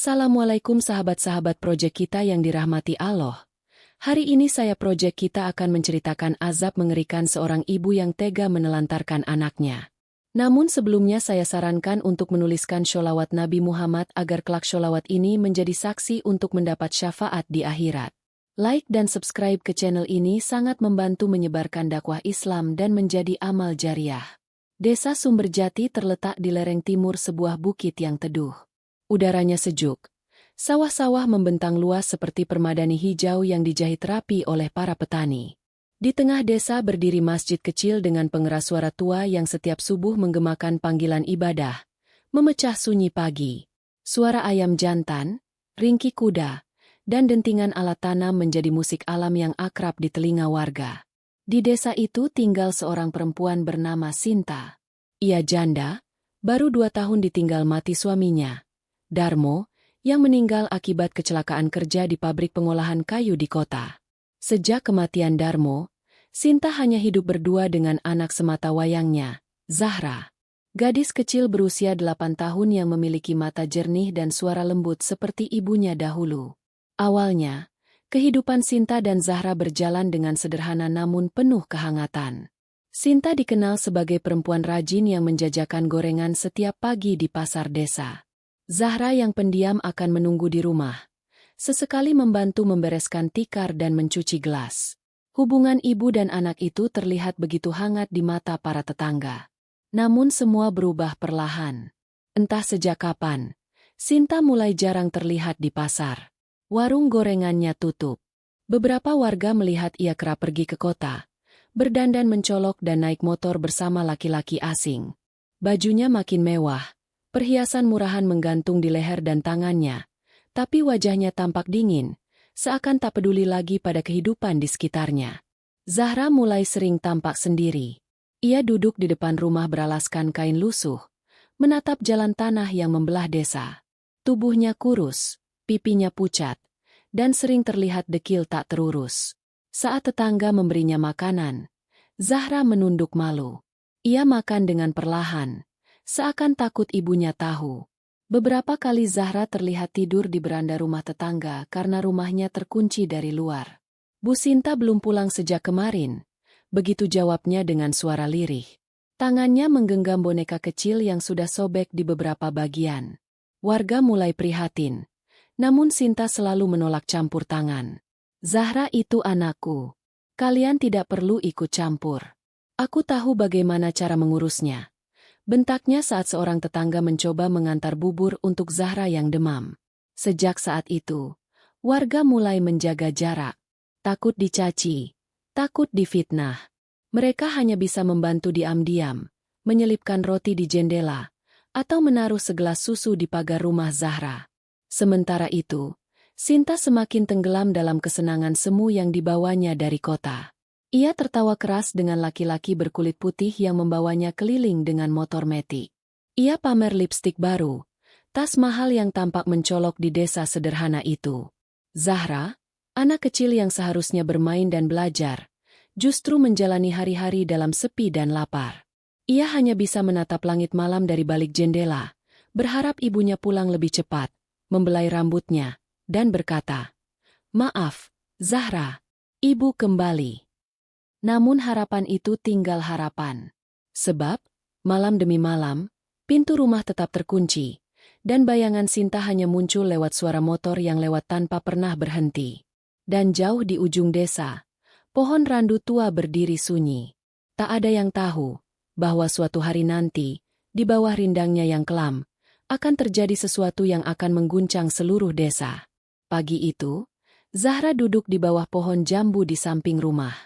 Assalamualaikum sahabat-sahabat proyek kita yang dirahmati Allah. Hari ini proyek kita akan menceritakan azab mengerikan seorang ibu yang tega menelantarkan anaknya. Namun sebelumnya saya sarankan untuk menuliskan sholawat Nabi Muhammad agar kelak sholawat ini menjadi saksi untuk mendapat syafaat di akhirat. Like dan subscribe ke channel ini sangat membantu menyebarkan dakwah Islam dan menjadi amal jariah. Desa Sumberjati terletak di lereng timur sebuah bukit yang teduh. Udaranya sejuk. Sawah-sawah membentang luas seperti permadani hijau yang dijahit rapi oleh para petani. Di tengah desa berdiri masjid kecil dengan pengeras suara tua yang setiap subuh menggemakan panggilan ibadah, memecah sunyi pagi. Suara ayam jantan, ringkih kuda, dan dentingan alat tanam menjadi musik alam yang akrab di telinga warga. Di desa itu tinggal seorang perempuan bernama Sinta. Ia janda, baru 2 tahun ditinggal mati suaminya, Darmo, yang meninggal akibat kecelakaan kerja di pabrik pengolahan kayu di kota. Sejak kematian Darmo, Sinta hanya hidup berdua dengan anak semata wayangnya, Zahra. Gadis kecil berusia 8 tahun yang memiliki mata jernih dan suara lembut seperti ibunya dahulu. Awalnya, kehidupan Sinta dan Zahra berjalan dengan sederhana namun penuh kehangatan. Sinta dikenal sebagai perempuan rajin yang menjajakan gorengan setiap pagi di pasar desa. Zahra yang pendiam akan menunggu di rumah. Sesekali membantu membereskan tikar dan mencuci gelas. Hubungan ibu dan anak itu terlihat begitu hangat di mata para tetangga. Namun semua berubah perlahan. Entah sejak kapan, Sinta mulai jarang terlihat di pasar. Warung gorengannya tutup. Beberapa warga melihat ia kerap pergi ke kota, berdandan mencolok dan naik motor bersama laki-laki asing. Bajunya makin mewah. Perhiasan murahan menggantung di leher dan tangannya, tapi wajahnya tampak dingin, seakan tak peduli lagi pada kehidupan di sekitarnya. Zahra mulai sering tampak sendiri. Ia duduk di depan rumah beralaskan kain lusuh, menatap jalan tanah yang membelah desa. Tubuhnya kurus, pipinya pucat, dan sering terlihat dekil tak terurus. Saat tetangga memberinya makanan, Zahra menunduk malu. Ia makan dengan perlahan, seakan takut ibunya tahu. Beberapa kali Zahra terlihat tidur di beranda rumah tetangga karena rumahnya terkunci dari luar. "Bu Sinta belum pulang sejak kemarin," begitu jawabnya dengan suara lirih. Tangannya menggenggam boneka kecil yang sudah sobek di beberapa bagian. Warga mulai prihatin, namun Sinta selalu menolak campur tangan. "Zahra itu anakku. Kalian tidak perlu ikut campur. Aku tahu bagaimana cara mengurusnya," bentaknya saat seorang tetangga mencoba mengantar bubur untuk Zahra yang demam. Sejak saat itu, warga mulai menjaga jarak. Takut dicaci, takut difitnah. Mereka hanya bisa membantu diam-diam, menyelipkan roti di jendela, atau menaruh segelas susu di pagar rumah Zahra. Sementara itu, Sinta semakin tenggelam dalam kesenangan semu yang dibawanya dari kota. Ia tertawa keras dengan laki-laki berkulit putih yang membawanya keliling dengan motor metik. Ia pamer lipstik baru, tas mahal yang tampak mencolok di desa sederhana itu. Zahra, anak kecil yang seharusnya bermain dan belajar, justru menjalani hari-hari dalam sepi dan lapar. Ia hanya bisa menatap langit malam dari balik jendela, berharap ibunya pulang lebih cepat, membelai rambutnya, dan berkata, "Maaf, Zahra, ibu kembali." Namun harapan itu tinggal harapan. Sebab, malam demi malam, pintu rumah tetap terkunci, dan bayangan Sinta hanya muncul lewat suara motor yang lewat tanpa pernah berhenti. Dan jauh di ujung desa, pohon randu tua berdiri sunyi. Tak ada yang tahu bahwa suatu hari nanti, di bawah rindangnya yang kelam, akan terjadi sesuatu yang akan mengguncang seluruh desa. Pagi itu, Zahra duduk di bawah pohon jambu di samping rumah.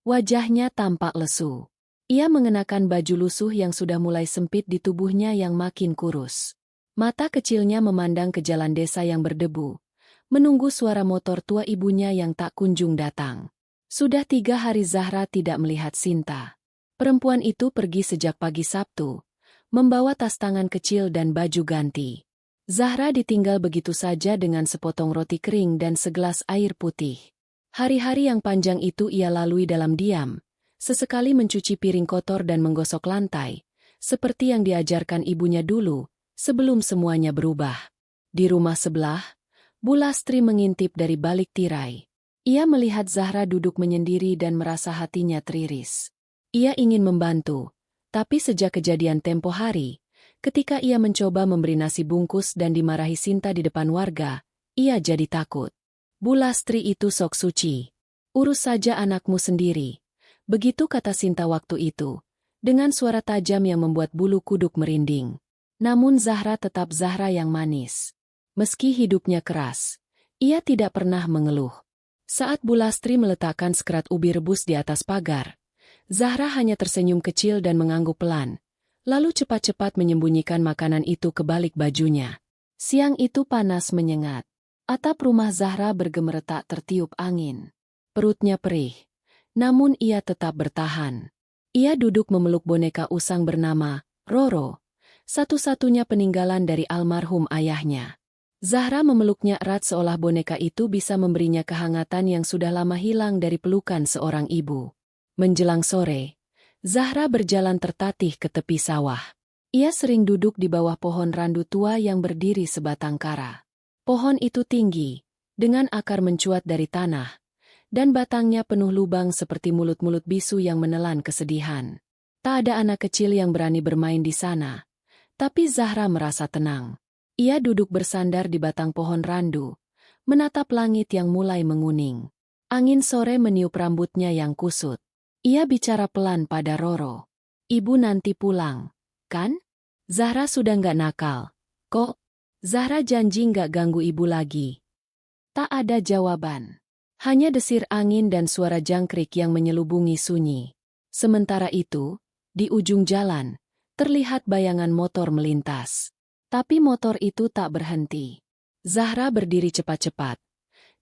Wajahnya tampak lesu. Ia mengenakan baju lusuh yang sudah mulai sempit di tubuhnya yang makin kurus. Mata kecilnya memandang ke jalan desa yang berdebu, menunggu suara motor tua ibunya yang tak kunjung datang. Sudah 3 hari Zahra tidak melihat Sinta. Perempuan itu pergi sejak pagi Sabtu, membawa tas tangan kecil dan baju ganti. Zahra ditinggal begitu saja dengan sepotong roti kering dan segelas air putih. Hari-hari yang panjang itu ia lalui dalam diam, sesekali mencuci piring kotor dan menggosok lantai, seperti yang diajarkan ibunya dulu, sebelum semuanya berubah. Di rumah sebelah, Bu Lastri mengintip dari balik tirai. Ia melihat Zahra duduk menyendiri dan merasa hatinya teriris. Ia ingin membantu, tapi sejak kejadian tempo hari, ketika ia mencoba memberi nasi bungkus dan dimarahi Sinta di depan warga, ia jadi takut. Bu Lastri itu sok suci. Urus saja anakmu sendiri. Begitu kata Sinta waktu itu, dengan suara tajam yang membuat bulu kuduk merinding. Namun Zahra tetap Zahra yang manis. Meski hidupnya keras, ia tidak pernah mengeluh. Saat Bu Lastri meletakkan sekerat ubi rebus di atas pagar, Zahra hanya tersenyum kecil dan mengangguk pelan, lalu cepat-cepat menyembunyikan makanan itu ke balik bajunya. Siang itu panas menyengat. Atap rumah Zahra bergemeretak tertiup angin. Perutnya perih, namun ia tetap bertahan. Ia duduk memeluk boneka usang bernama Roro, satu-satunya peninggalan dari almarhum ayahnya. Zahra memeluknya erat seolah boneka itu bisa memberinya kehangatan yang sudah lama hilang dari pelukan seorang ibu. Menjelang sore, Zahra berjalan tertatih ke tepi sawah. Ia sering duduk di bawah pohon randu tua yang berdiri sebatang kara. Pohon itu tinggi, dengan akar mencuat dari tanah, dan batangnya penuh lubang seperti mulut-mulut bisu yang menelan kesedihan. Tak ada anak kecil yang berani bermain di sana, tapi Zahra merasa tenang. Ia duduk bersandar di batang pohon randu, menatap langit yang mulai menguning. Angin sore meniup rambutnya yang kusut. Ia bicara pelan pada Roro. Ibu nanti pulang, kan? Zahra sudah nggak nakal, kok? Zahra janji nggak ganggu ibu lagi. Tak ada jawaban. Hanya desir angin dan suara jangkrik yang menyelubungi sunyi. Sementara itu, di ujung jalan, terlihat bayangan motor melintas. Tapi motor itu tak berhenti. Zahra berdiri cepat-cepat.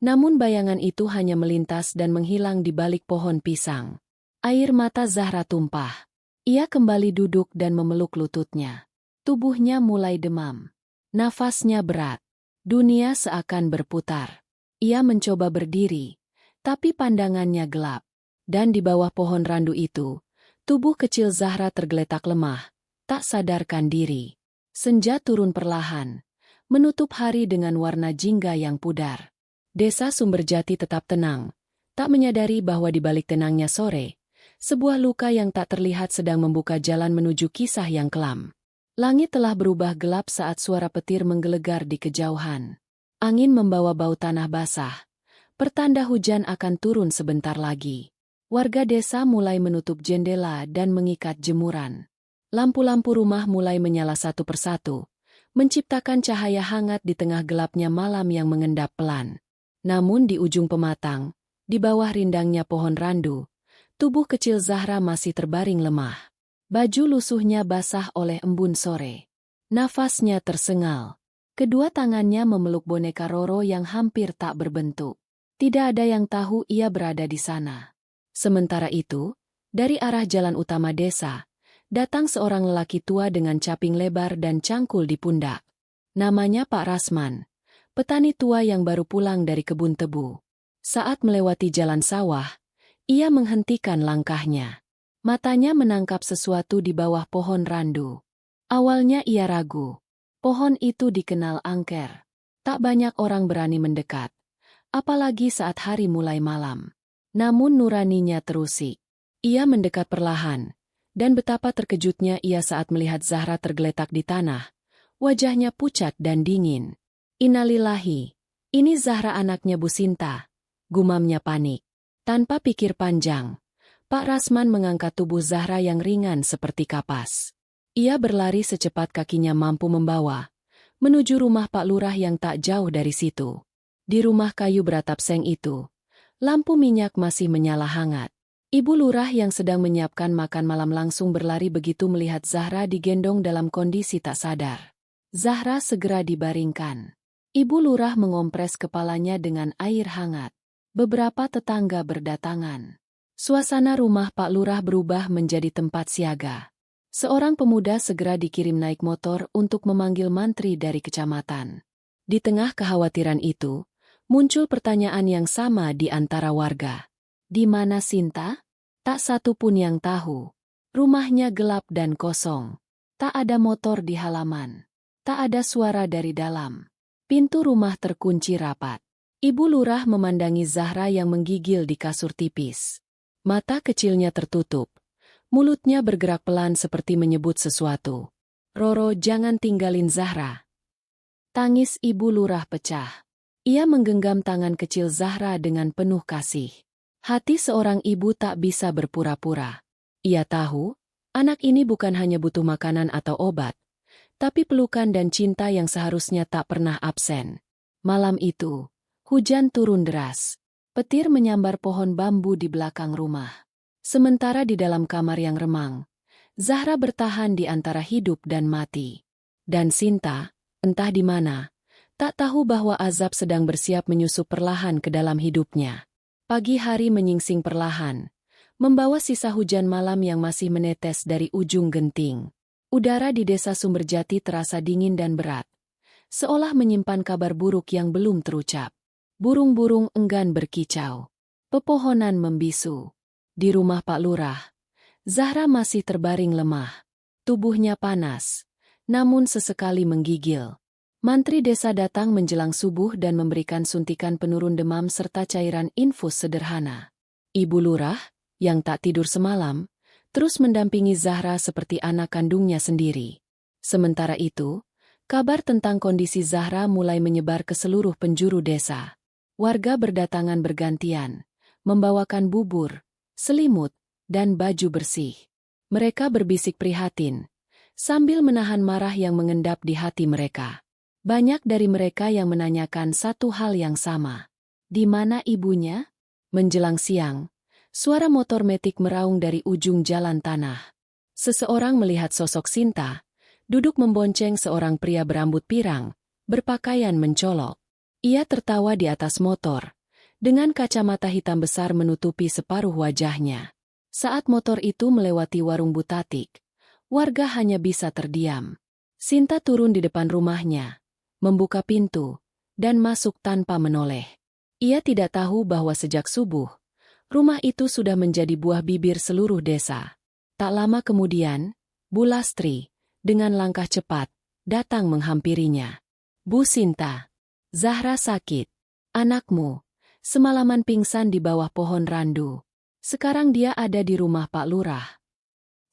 Namun bayangan itu hanya melintas dan menghilang di balik pohon pisang. Air mata Zahra tumpah. Ia kembali duduk dan memeluk lututnya. Tubuhnya mulai demam. Nafasnya berat. Dunia seakan berputar. Ia mencoba berdiri, tapi pandangannya gelap. Dan di bawah pohon randu itu, tubuh kecil Zahra tergeletak lemah, tak sadarkan diri. Senja turun perlahan, menutup hari dengan warna jingga yang pudar. Desa Sumberjati tetap tenang, tak menyadari bahwa di balik tenangnya sore, sebuah luka yang tak terlihat sedang membuka jalan menuju kisah yang kelam. Langit telah berubah gelap saat suara petir menggelegar di kejauhan. Angin membawa bau tanah basah, pertanda hujan akan turun sebentar lagi. Warga desa mulai menutup jendela dan mengikat jemuran. Lampu-lampu rumah mulai menyala satu persatu, menciptakan cahaya hangat di tengah gelapnya malam yang mengendap pelan. Namun di ujung pematang, di bawah rindangnya pohon randu, tubuh kecil Zahra masih terbaring lemah. Baju lusuhnya basah oleh embun sore. Nafasnya tersengal. Kedua tangannya memeluk boneka Roro yang hampir tak berbentuk. Tidak ada yang tahu ia berada di sana. Sementara itu, dari arah jalan utama desa, datang seorang lelaki tua dengan caping lebar dan cangkul di pundak. Namanya Pak Rasman, petani tua yang baru pulang dari kebun tebu. Saat melewati jalan sawah, ia menghentikan langkahnya. Matanya menangkap sesuatu di bawah pohon randu. Awalnya ia ragu. Pohon itu dikenal angker. Tak banyak orang berani mendekat, apalagi saat hari mulai malam. Namun nuraninya terusik. Ia mendekat perlahan. Dan betapa terkejutnya ia saat melihat Zahra tergeletak di tanah. Wajahnya pucat dan dingin. Innalillahi, ini Zahra anaknya Bu Sinta. Gumamnya panik. Tanpa pikir panjang, Pak Rasman mengangkat tubuh Zahra yang ringan seperti kapas. Ia berlari secepat kakinya mampu membawa, menuju rumah Pak Lurah yang tak jauh dari situ. Di rumah kayu beratap seng itu, lampu minyak masih menyala hangat. Ibu Lurah yang sedang menyiapkan makan malam langsung berlari begitu melihat Zahra digendong dalam kondisi tak sadar. Zahra segera dibaringkan. Ibu Lurah mengompres kepalanya dengan air hangat. Beberapa tetangga berdatangan. Suasana rumah Pak Lurah berubah menjadi tempat siaga. Seorang pemuda segera dikirim naik motor untuk memanggil mantri dari kecamatan. Di tengah kekhawatiran itu, muncul pertanyaan yang sama di antara warga. Di mana Sinta? Tak satu pun yang tahu. Rumahnya gelap dan kosong. Tak ada motor di halaman. Tak ada suara dari dalam. Pintu rumah terkunci rapat. Ibu lurah memandangi Zahra yang menggigil di kasur tipis. Mata kecilnya tertutup. Mulutnya bergerak pelan seperti menyebut sesuatu. "Roro, jangan tinggalin Zahra." Tangis ibu lurah pecah. Ia menggenggam tangan kecil Zahra dengan penuh kasih. Hati seorang ibu tak bisa berpura-pura. Ia tahu, anak ini bukan hanya butuh makanan atau obat, tapi pelukan dan cinta yang seharusnya tak pernah absen. Malam itu, hujan turun deras. Petir menyambar pohon bambu di belakang rumah. Sementara di dalam kamar yang remang, Zahra bertahan di antara hidup dan mati. Dan Sinta, entah di mana, tak tahu bahwa azab sedang bersiap menyusup perlahan ke dalam hidupnya. Pagi hari menyingsing perlahan, membawa sisa hujan malam yang masih menetes dari ujung genting. Udara di desa Sumberjati terasa dingin dan berat, seolah menyimpan kabar buruk yang belum terucap. Burung-burung enggan berkicau. Pepohonan membisu. Di rumah Pak Lurah, Zahra masih terbaring lemah. Tubuhnya panas, namun sesekali menggigil. Mantri desa datang menjelang subuh dan memberikan suntikan penurun demam serta cairan infus sederhana. Ibu Lurah, yang tak tidur semalam, terus mendampingi Zahra seperti anak kandungnya sendiri. Sementara itu, kabar tentang kondisi Zahra mulai menyebar ke seluruh penjuru desa. Warga berdatangan bergantian, membawakan bubur, selimut, dan baju bersih. Mereka berbisik prihatin, sambil menahan marah yang mengendap di hati mereka. Banyak dari mereka yang menanyakan satu hal yang sama. Di mana ibunya? Menjelang siang, suara motor metik meraung dari ujung jalan tanah. Seseorang melihat sosok Sinta, duduk membonceng seorang pria berambut pirang, berpakaian mencolok. Ia tertawa di atas motor, dengan kacamata hitam besar menutupi separuh wajahnya. Saat motor itu melewati warung Butatik, warga hanya bisa terdiam. Sinta turun di depan rumahnya, membuka pintu, dan masuk tanpa menoleh. Ia tidak tahu bahwa sejak subuh, rumah itu sudah menjadi buah bibir seluruh desa. Tak lama kemudian, Bu Lastri, dengan langkah cepat, datang menghampirinya. "Bu Sinta, Zahra sakit. Anakmu, semalaman pingsan di bawah pohon randu. Sekarang dia ada di rumah Pak Lurah."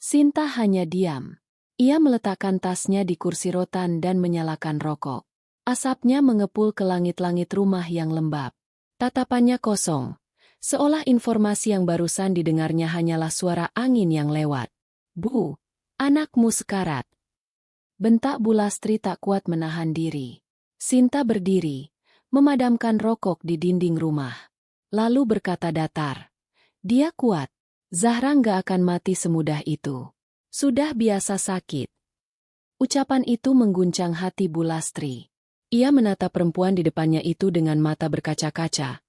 Sinta hanya diam. Ia meletakkan tasnya di kursi rotan dan menyalakan rokok. Asapnya mengepul ke langit-langit rumah yang lembab. Tatapannya kosong. Seolah informasi yang barusan didengarnya hanyalah suara angin yang lewat. "Bu, anakmu sekarat." Bentak Bu Lastri tak kuat menahan diri. Sinta berdiri, memadamkan rokok di dinding rumah. Lalu berkata datar, "Dia kuat. Zahra nggak akan mati semudah itu. Sudah biasa sakit." Ucapan itu mengguncang hati Bu Lastri. Ia menatap perempuan di depannya itu dengan mata berkaca-kaca.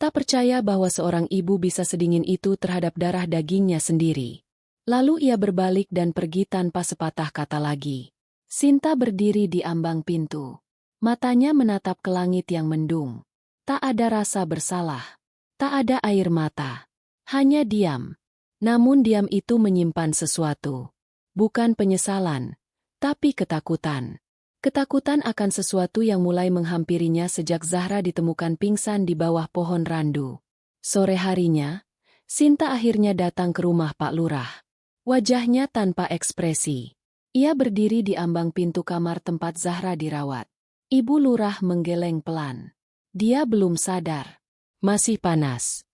Tak percaya bahwa seorang ibu bisa sedingin itu terhadap darah dagingnya sendiri. Lalu ia berbalik dan pergi tanpa sepatah kata lagi. Sinta berdiri di ambang pintu. Matanya menatap ke langit yang mendung. Tak ada rasa bersalah. Tak ada air mata. Hanya diam. Namun diam itu menyimpan sesuatu. Bukan penyesalan, tapi ketakutan. Ketakutan akan sesuatu yang mulai menghampirinya sejak Zahra ditemukan pingsan di bawah pohon randu. Sore harinya, Sinta akhirnya datang ke rumah Pak Lurah. Wajahnya tanpa ekspresi. Ia berdiri di ambang pintu kamar tempat Zahra dirawat. Ibu Lurah menggeleng pelan. Dia belum sadar. Masih panas.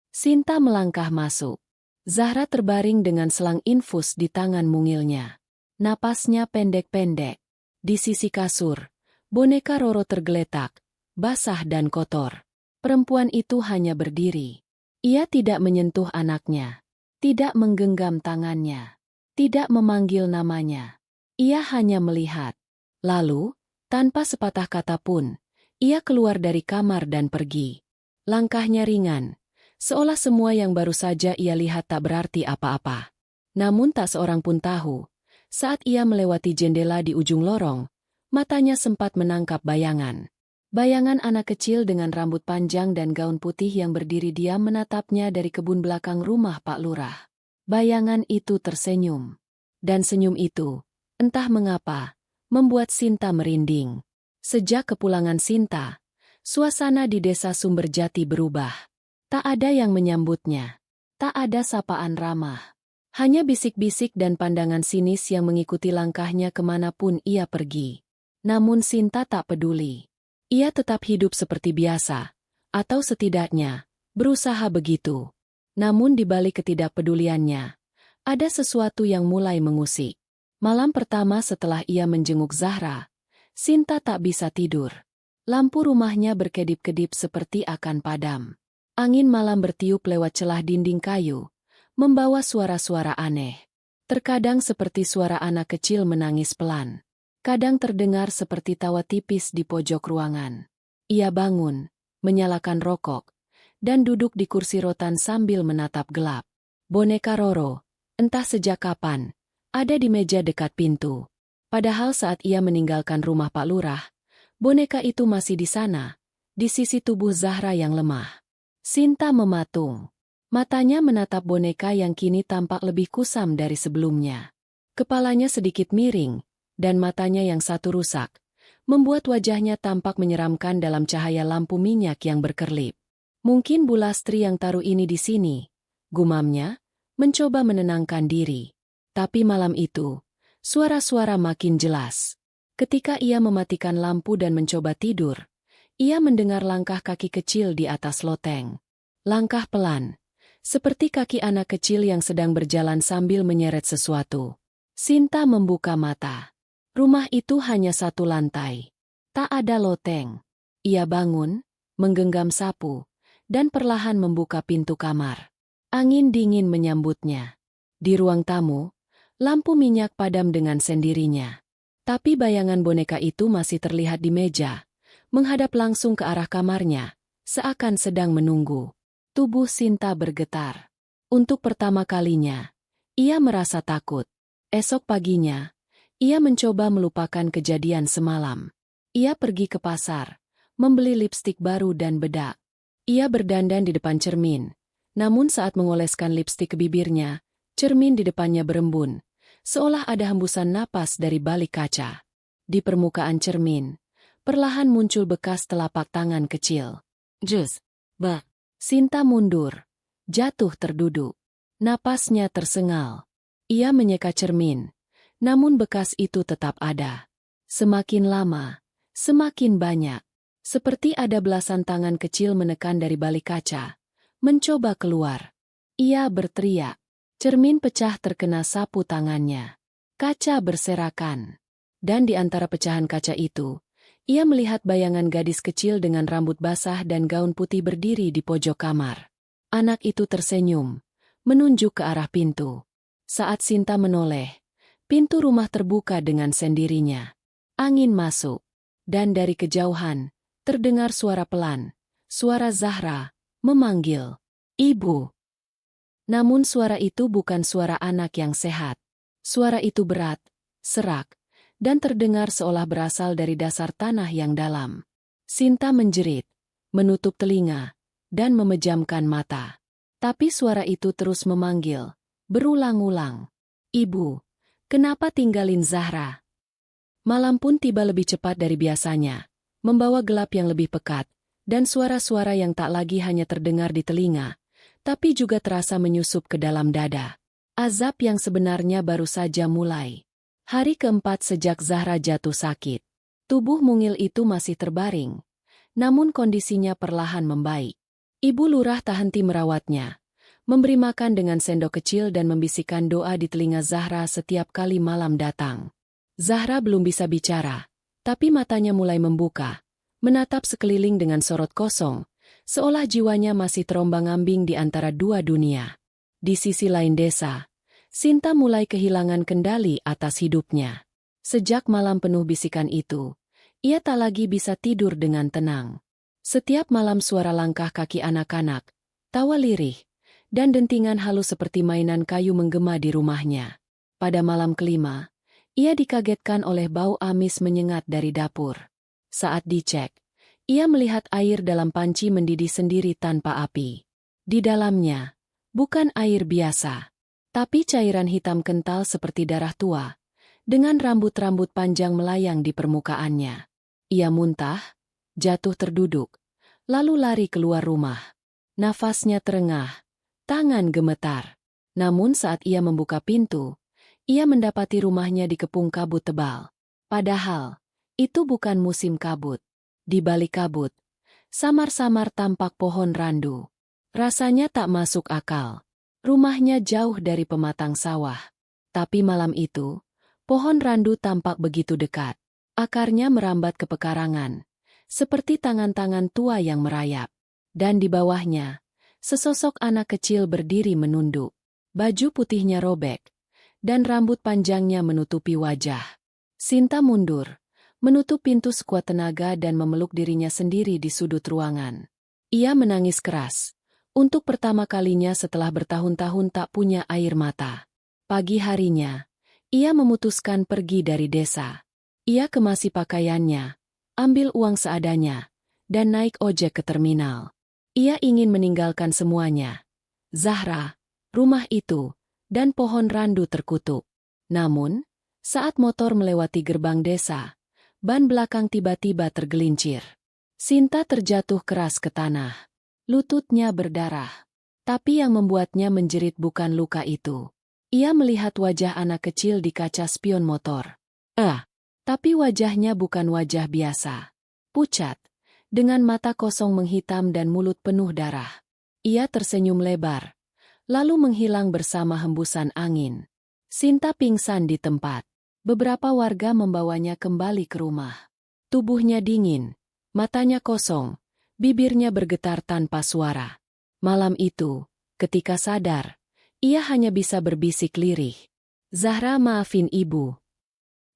Sinta melangkah masuk. Zahra terbaring dengan selang infus di tangan mungilnya. Napasnya pendek-pendek. Di sisi kasur, boneka Roro tergeletak, basah dan kotor. Perempuan itu hanya berdiri. Ia tidak menyentuh anaknya, tidak menggenggam tangannya, tidak memanggil namanya. Ia hanya melihat. Lalu, tanpa sepatah kata pun, ia keluar dari kamar dan pergi. Langkahnya ringan, seolah semua yang baru saja ia lihat tak berarti apa-apa. Namun tak seorang pun tahu. Saat ia melewati jendela di ujung lorong, matanya sempat menangkap bayangan. Bayangan anak kecil dengan rambut panjang dan gaun putih yang berdiri diam menatapnya dari kebun belakang rumah Pak Lurah. Bayangan itu tersenyum. Dan senyum itu, entah mengapa, membuat Sinta merinding. Sejak kepulangan Sinta, suasana di desa Sumberjati berubah. Tak ada yang menyambutnya. Tak ada sapaan ramah. Hanya bisik-bisik dan pandangan sinis yang mengikuti langkahnya kemanapun ia pergi. Namun Sinta tak peduli. Ia tetap hidup seperti biasa, atau setidaknya, berusaha begitu. Namun di balik ketidakpeduliannya, ada sesuatu yang mulai mengusik. Malam pertama setelah ia menjenguk Zahra, Sinta tak bisa tidur. Lampu rumahnya berkedip-kedip seperti akan padam. Angin malam bertiup lewat celah dinding kayu, membawa suara-suara aneh. Terkadang seperti suara anak kecil menangis pelan. Kadang terdengar seperti tawa tipis di pojok ruangan. Ia bangun, menyalakan rokok, dan duduk di kursi rotan sambil menatap gelap. Boneka Roro, entah sejak kapan, ada di meja dekat pintu. Padahal saat ia meninggalkan rumah Pak Lurah, boneka itu masih di sana, di sisi tubuh Zahra yang lemah. Sinta mematung. Matanya menatap boneka yang kini tampak lebih kusam dari sebelumnya. Kepalanya sedikit miring, dan matanya yang satu rusak, membuat wajahnya tampak menyeramkan dalam cahaya lampu minyak yang berkerlip. Mungkin Bu Lastri yang taruh ini di sini, gumamnya, mencoba menenangkan diri. Tapi malam itu, suara-suara makin jelas. Ketika ia mematikan lampu dan mencoba tidur, ia mendengar langkah kaki kecil di atas loteng. Langkah pelan, seperti kaki anak kecil yang sedang berjalan sambil menyeret sesuatu. Sinta membuka mata. Rumah itu hanya satu lantai. Tak ada loteng. Ia bangun, menggenggam sapu, dan perlahan membuka pintu kamar. Angin dingin menyambutnya. Di ruang tamu, lampu minyak padam dengan sendirinya. Tapi bayangan boneka itu masih terlihat di meja, menghadap langsung ke arah kamarnya, seakan sedang menunggu. Tubuh Sinta bergetar. Untuk pertama kalinya, ia merasa takut. Esok paginya, ia mencoba melupakan kejadian semalam. Ia pergi ke pasar, membeli lipstik baru dan bedak. Ia berdandan di depan cermin, namun saat mengoleskan lipstik ke bibirnya, cermin di depannya berembun, seolah ada hembusan napas dari balik kaca. Di permukaan cermin, perlahan muncul bekas telapak tangan kecil. Jus, bah. Sinta mundur, jatuh terduduk. Napasnya tersengal. Ia menyeka cermin. Namun bekas itu tetap ada. Semakin lama, semakin banyak. Seperti ada belasan tangan kecil menekan dari balik kaca. Mencoba keluar. Ia berteriak. Cermin pecah terkena sapu tangannya. Kaca berserakan. Dan di antara pecahan kaca itu, ia melihat bayangan gadis kecil dengan rambut basah dan gaun putih berdiri di pojok kamar. Anak itu tersenyum, menunjuk ke arah pintu. Saat Sinta menoleh, pintu rumah terbuka dengan sendirinya. Angin masuk, dan dari kejauhan, terdengar suara pelan, suara Zahra, memanggil, "Ibu." Namun suara itu bukan suara anak yang sehat. Suara itu berat, serak, dan terdengar seolah berasal dari dasar tanah yang dalam. Sinta menjerit, menutup telinga, dan memejamkan mata. Tapi suara itu terus memanggil, berulang-ulang. "Ibu, kenapa tinggalin Zahra?" Malam pun tiba lebih cepat dari biasanya, membawa gelap yang lebih pekat, dan suara-suara yang tak lagi hanya terdengar di telinga, tapi juga terasa menyusup ke dalam dada. Azab yang sebenarnya baru saja mulai. Hari keempat sejak Zahra jatuh sakit. Tubuh mungil itu masih terbaring, namun kondisinya perlahan membaik. Ibu Lurah tak henti merawatnya, memberi makan dengan sendok kecil dan membisikkan doa di telinga Zahra setiap kali malam datang. Zahra belum bisa bicara, tapi matanya mulai membuka, menatap sekeliling dengan sorot kosong, seolah jiwanya masih terombang-ambing di antara dua dunia. Di sisi lain desa, Sinta mulai kehilangan kendali atas hidupnya. Sejak malam penuh bisikan itu, ia tak lagi bisa tidur dengan tenang. Setiap malam suara langkah kaki anak-anak, tawa lirih, dan dentingan halus seperti mainan kayu menggema di rumahnya. Pada malam kelima, ia dikagetkan oleh bau amis menyengat dari dapur. Saat dicek, ia melihat air dalam panci mendidih sendiri tanpa api. Di dalamnya, bukan air biasa, tapi cairan hitam kental seperti darah tua, dengan rambut-rambut panjang melayang di permukaannya. Ia muntah, jatuh terduduk, lalu lari keluar rumah. Nafasnya terengah, tangan gemetar. Namun saat ia membuka pintu, ia mendapati rumahnya dikepung kabut tebal. Padahal, itu bukan musim kabut. Di balik kabut, samar-samar tampak pohon randu. Rasanya tak masuk akal. Rumahnya jauh dari pematang sawah. Tapi malam itu, pohon randu tampak begitu dekat. Akarnya merambat ke pekarangan, seperti tangan-tangan tua yang merayap. Dan di bawahnya, sesosok anak kecil berdiri menunduk. Baju putihnya robek, dan rambut panjangnya menutupi wajah. Sinta mundur, menutup pintu sekuat tenaga dan memeluk dirinya sendiri di sudut ruangan. Ia menangis keras, untuk pertama kalinya setelah bertahun-tahun tak punya air mata. Pagi harinya, ia memutuskan pergi dari desa. Ia kemasi pakaiannya, ambil uang seadanya, dan naik ojek ke terminal. Ia ingin meninggalkan semuanya. Zahra, rumah itu, dan pohon randu terkutuk. Namun, saat motor melewati gerbang desa, ban belakang tiba-tiba tergelincir. Sinta terjatuh keras ke tanah. Lututnya berdarah. Tapi yang membuatnya menjerit bukan luka itu. Ia melihat wajah anak kecil di kaca spion motor. Tapi wajahnya bukan wajah biasa. Pucat, dengan mata kosong menghitam dan mulut penuh darah. Ia tersenyum lebar, lalu menghilang bersama hembusan angin. Sinta pingsan di tempat. Beberapa warga membawanya kembali ke rumah. Tubuhnya dingin, matanya kosong, bibirnya bergetar tanpa suara. Malam itu, ketika sadar, ia hanya bisa berbisik lirih. Zahra, maafin ibu.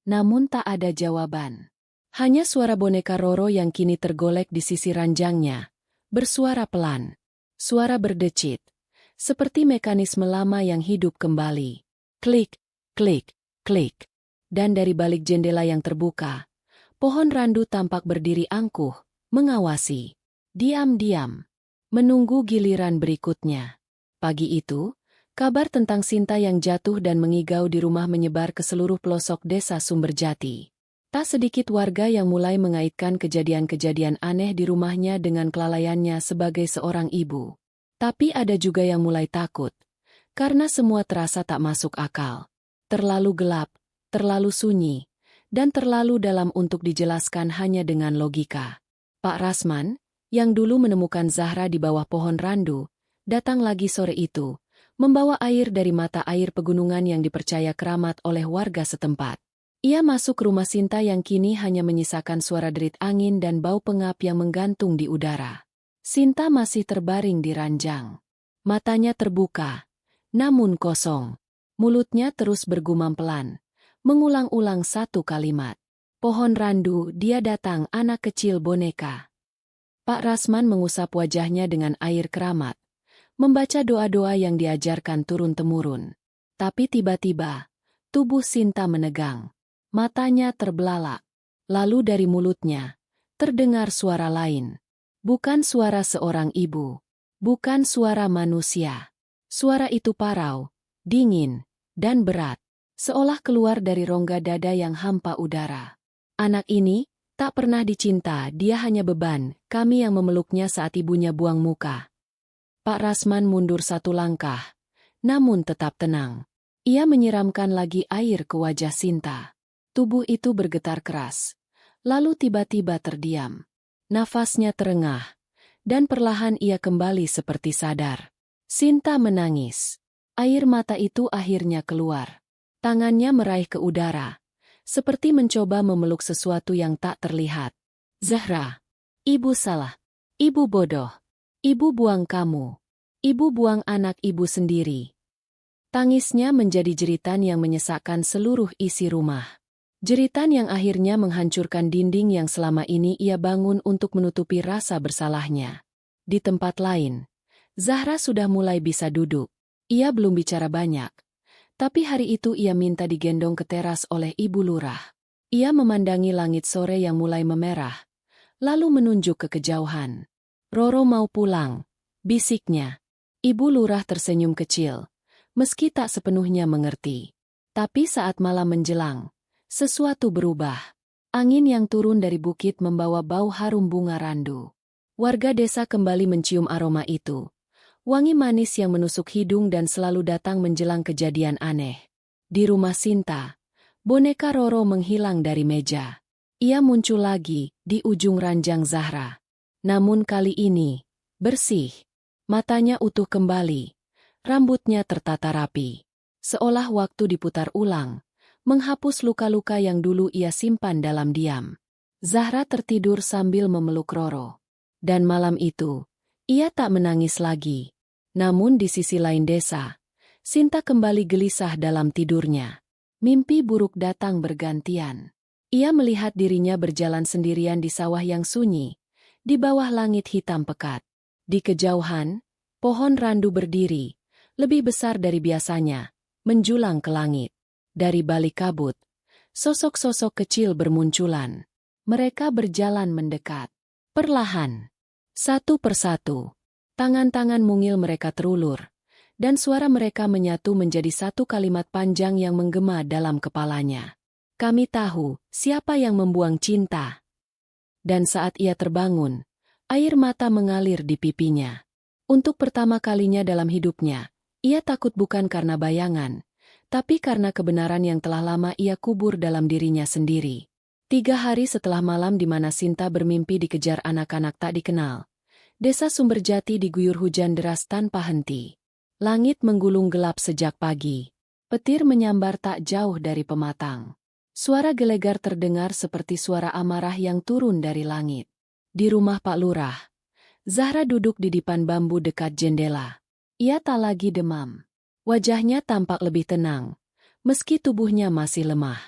Namun tak ada jawaban. Hanya suara boneka Roro yang kini tergolek di sisi ranjangnya. Bersuara pelan. Suara berdecit. Seperti mekanisme lama yang hidup kembali. Klik, klik, klik. Dan dari balik jendela yang terbuka, pohon randu tampak berdiri angkuh, mengawasi. Diam-diam. Menunggu giliran berikutnya. Pagi itu, kabar tentang Sinta yang jatuh dan mengigau di rumah menyebar ke seluruh pelosok desa Sumberjati. Tak sedikit warga yang mulai mengaitkan kejadian-kejadian aneh di rumahnya dengan kelalaiannya sebagai seorang ibu. Tapi ada juga yang mulai takut, karena semua terasa tak masuk akal. Terlalu gelap, terlalu sunyi, dan terlalu dalam untuk dijelaskan hanya dengan logika. Pak Rasman, yang dulu menemukan Zahra di bawah pohon randu, datang lagi sore itu, membawa air dari mata air pegunungan yang dipercaya keramat oleh warga setempat. Ia masuk rumah Sinta yang kini hanya menyisakan suara derit angin dan bau pengap yang menggantung di udara. Sinta masih terbaring di ranjang. Matanya terbuka, namun kosong. Mulutnya terus bergumam pelan, mengulang-ulang satu kalimat. Pohon randu, dia datang, anak kecil boneka. Pak Rasman mengusap wajahnya dengan air keramat, membaca doa-doa yang diajarkan turun-temurun. Tapi tiba-tiba, tubuh Sinta menegang. Matanya terbelalak. Lalu dari mulutnya, terdengar suara lain. Bukan suara seorang ibu. Bukan suara manusia. Suara itu parau, dingin, dan berat. Seolah keluar dari rongga dada yang hampa udara. Anak ini tak pernah dicinta, dia hanya beban, kami yang memeluknya saat ibunya buang muka. Pak Rasman mundur satu langkah, namun tetap tenang. Ia menyiramkan lagi air ke wajah Sinta. Tubuh itu bergetar keras, lalu tiba-tiba terdiam. Nafasnya terengah, dan perlahan ia kembali seperti sadar. Sinta menangis. Air mata itu akhirnya keluar. Tangannya meraih ke udara, seperti mencoba memeluk sesuatu yang tak terlihat. Zahra, ibu salah. Ibu bodoh. Ibu buang kamu. Ibu buang anak ibu sendiri. Tangisnya menjadi jeritan yang menyesakkan seluruh isi rumah. Jeritan yang akhirnya menghancurkan dinding yang selama ini ia bangun untuk menutupi rasa bersalahnya. Di tempat lain, Zahra sudah mulai bisa duduk. Ia belum bicara banyak. Tapi hari itu ia minta digendong ke teras oleh Ibu Lurah. Ia memandangi langit sore yang mulai memerah, lalu menunjuk ke kejauhan. Roro mau pulang, bisiknya. Ibu Lurah tersenyum kecil, meski tak sepenuhnya mengerti. Tapi saat malam menjelang, sesuatu berubah. Angin yang turun dari bukit membawa bau harum bunga randu. Warga desa kembali mencium aroma itu. Wangi manis yang menusuk hidung dan selalu datang menjelang kejadian aneh. Di rumah Sinta, boneka Roro menghilang dari meja. Ia muncul lagi di ujung ranjang Zahra. Namun kali ini, bersih. Matanya utuh kembali. Rambutnya tertata rapi. Seolah waktu diputar ulang, menghapus luka-luka yang dulu ia simpan dalam diam. Zahra tertidur sambil memeluk Roro. Dan malam itu, ia tak menangis lagi. Namun di sisi lain desa, Sinta kembali gelisah dalam tidurnya. Mimpi buruk datang bergantian. Ia melihat dirinya berjalan sendirian di sawah yang sunyi, di bawah langit hitam pekat. Di kejauhan, pohon randu berdiri, lebih besar dari biasanya, menjulang ke langit. Dari balik kabut, sosok-sosok kecil bermunculan. Mereka berjalan mendekat. Perlahan, satu persatu, tangan-tangan mungil mereka terulur, dan suara mereka menyatu menjadi satu kalimat panjang yang menggema dalam kepalanya. Kami tahu siapa yang membuang cinta. Dan saat ia terbangun, air mata mengalir di pipinya. Untuk pertama kalinya dalam hidupnya, ia takut bukan karena bayangan, tapi karena kebenaran yang telah lama ia kubur dalam dirinya sendiri. 3 hari setelah malam di mana Sinta bermimpi dikejar anak-anak tak dikenal, desa Sumberjati diguyur hujan deras tanpa henti. Langit menggulung gelap sejak pagi. Petir menyambar tak jauh dari pematang. Suara gelegar terdengar seperti suara amarah yang turun dari langit. Di rumah Pak Lurah, Zahra duduk di dipan bambu dekat jendela. Ia tak lagi demam. Wajahnya tampak lebih tenang, meski tubuhnya masih lemah.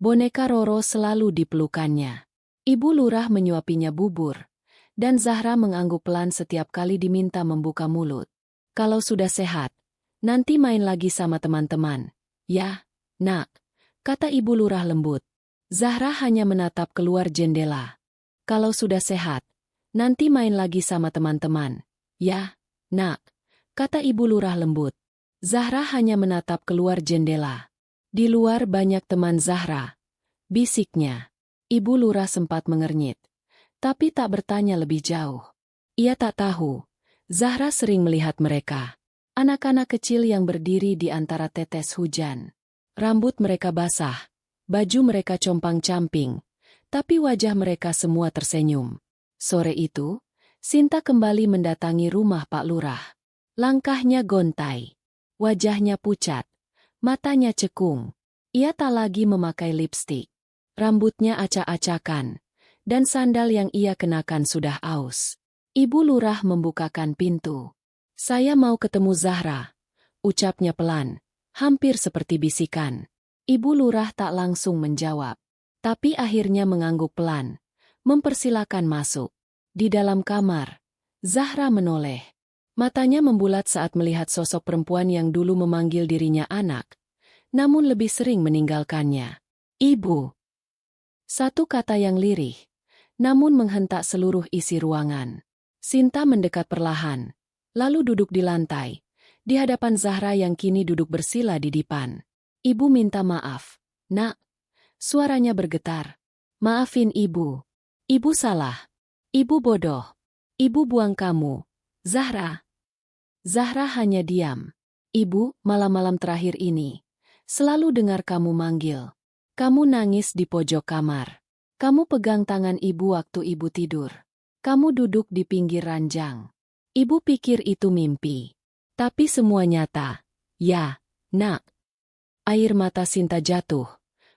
Boneka Roro selalu dipelukannya. Ibu Lurah menyuapinya bubur, dan Zahra mengangguk pelan setiap kali diminta membuka mulut. Kalau sudah sehat, nanti main lagi sama teman-teman. Ya, nak, kata Ibu Lurah lembut. Zahra hanya menatap keluar jendela. Kalau sudah sehat, nanti main lagi sama teman-teman. Ya, nak, kata Ibu Lurah lembut. Zahra hanya menatap keluar jendela. Di luar banyak teman Zahra, bisiknya. Ibu Lurah sempat mengernyit, tapi tak bertanya lebih jauh. Ia tak tahu. Zahra sering melihat mereka, anak-anak kecil yang berdiri di antara tetes hujan. Rambut mereka basah, baju mereka compang-camping, tapi wajah mereka semua tersenyum. Sore itu, Sinta kembali mendatangi rumah Pak Lurah. Langkahnya gontai, wajahnya pucat, matanya cekung. Ia tak lagi memakai lipstik, rambutnya acak-acakan, dan sandal yang ia kenakan sudah aus. Ibu Lurah membukakan pintu. Saya mau ketemu Zahra, ucapnya pelan, hampir seperti bisikan. Ibu Lurah tak langsung menjawab, tapi akhirnya mengangguk pelan, mempersilakan masuk. Di dalam kamar, Zahra menoleh. Matanya membulat saat melihat sosok perempuan yang dulu memanggil dirinya anak, namun lebih sering meninggalkannya. Ibu. Satu kata yang lirih, namun menghentak seluruh isi ruangan. Sinta mendekat perlahan, lalu duduk di lantai, di hadapan Zahra yang kini duduk bersila di dipan. Ibu minta maaf, nak. Suaranya bergetar. Maafin ibu. Ibu salah. Ibu bodoh. Ibu buang kamu. Zahra. Zahra hanya diam. Ibu, malam-malam terakhir ini, selalu dengar kamu manggil. Kamu nangis di pojok kamar. Kamu pegang tangan ibu waktu ibu tidur. Kamu duduk di pinggir ranjang. Ibu pikir itu mimpi. Tapi semua nyata. Ya, nak. Air mata Sinta jatuh,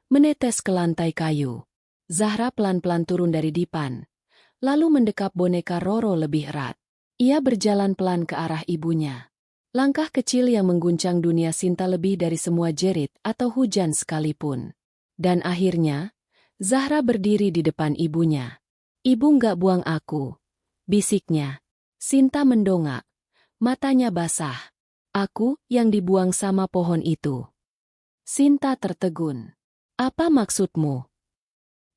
menetes ke lantai kayu. Zahra pelan-pelan turun dari dipan, lalu mendekap boneka Roro lebih erat. Ia berjalan pelan ke arah ibunya. Langkah kecil yang mengguncang dunia Sinta lebih dari semua jerit atau hujan sekalipun. Dan akhirnya, Zahra berdiri di depan ibunya. Ibu nggak buang aku, bisiknya. Sinta mendongak, matanya basah. Aku yang dibuang sama pohon itu. Sinta tertegun. Apa maksudmu?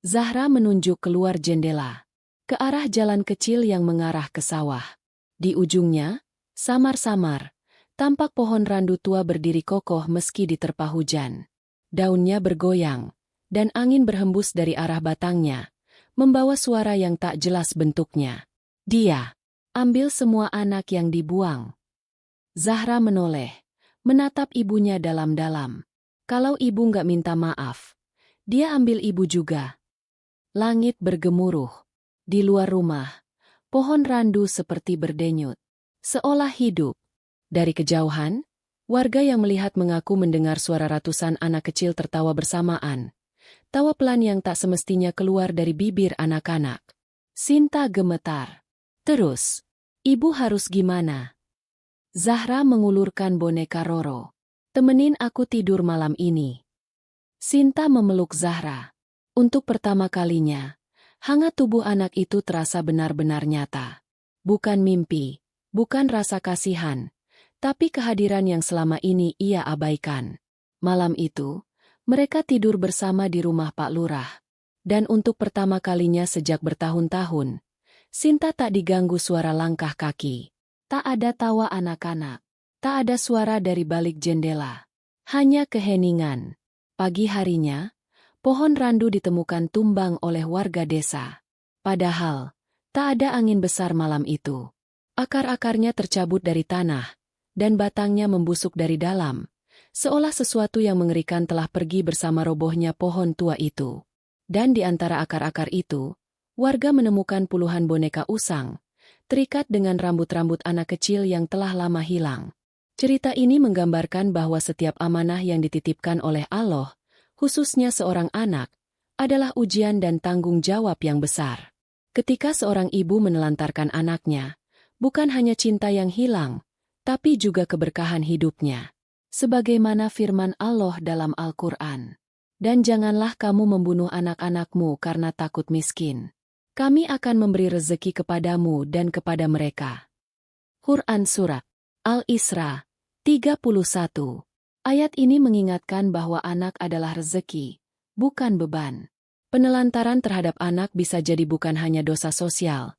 Zahra menunjuk keluar jendela, ke arah jalan kecil yang mengarah ke sawah. Di ujungnya, samar-samar, tampak pohon randu tua berdiri kokoh meski diterpa hujan. Daunnya bergoyang, dan angin berhembus dari arah batangnya, membawa suara yang tak jelas bentuknya. Dia ambil semua anak yang dibuang. Zahra menoleh, menatap ibunya dalam-dalam. Kalau ibu nggak minta maaf, dia ambil ibu juga. Langit bergemuruh. Di luar rumah, pohon randu seperti berdenyut, seolah hidup. Dari kejauhan, warga yang melihat mengaku mendengar suara ratusan anak kecil tertawa bersamaan. Tawa pelan yang tak semestinya keluar dari bibir anak-anak. Sinta gemetar. Terus, ibu harus gimana? Zahra mengulurkan boneka Roro. Temenin aku tidur malam ini. Sinta memeluk Zahra. Untuk pertama kalinya, hangat tubuh anak itu terasa benar-benar nyata. Bukan mimpi, bukan rasa kasihan, tapi kehadiran yang selama ini ia abaikan. Malam itu, mereka tidur bersama di rumah Pak Lurah. Dan untuk pertama kalinya sejak bertahun-tahun, Sinta tak diganggu suara langkah kaki. Tak ada tawa anak-anak. Tak ada suara dari balik jendela. Hanya keheningan. Pagi harinya, pohon randu ditemukan tumbang oleh warga desa. Padahal, tak ada angin besar malam itu. Akar-akarnya tercabut dari tanah, dan batangnya membusuk dari dalam, seolah sesuatu yang mengerikan telah pergi bersama robohnya pohon tua itu. Dan di antara akar-akar itu, warga menemukan puluhan boneka usang, terikat dengan rambut-rambut anak kecil yang telah lama hilang. Cerita ini menggambarkan bahwa setiap amanah yang dititipkan oleh Allah, khususnya seorang anak, adalah ujian dan tanggung jawab yang besar. Ketika seorang ibu menelantarkan anaknya, bukan hanya cinta yang hilang, tapi juga keberkahan hidupnya. Sebagaimana firman Allah dalam Al-Quran. Dan janganlah kamu membunuh anak-anakmu karena takut miskin. Kami akan memberi rezeki kepadamu dan kepada mereka. Quran Surat Al-Isra 31. Ayat ini mengingatkan bahwa anak adalah rezeki, bukan beban. Penelantaran terhadap anak bisa jadi bukan hanya dosa sosial,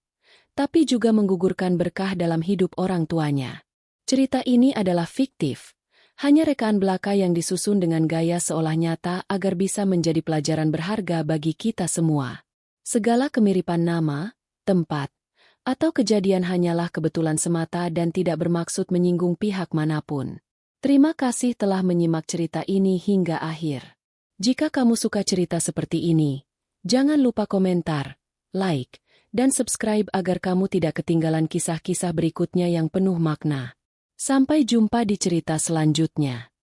tapi juga menggugurkan berkah dalam hidup orang tuanya. Cerita ini adalah fiktif, hanya rekaan belaka yang disusun dengan gaya seolah nyata agar bisa menjadi pelajaran berharga bagi kita semua. Segala kemiripan nama, tempat, atau kejadian hanyalah kebetulan semata dan tidak bermaksud menyinggung pihak manapun. Terima kasih telah menyimak cerita ini hingga akhir. Jika kamu suka cerita seperti ini, jangan lupa komentar, like, dan subscribe agar kamu tidak ketinggalan kisah-kisah berikutnya yang penuh makna. Sampai jumpa di cerita selanjutnya.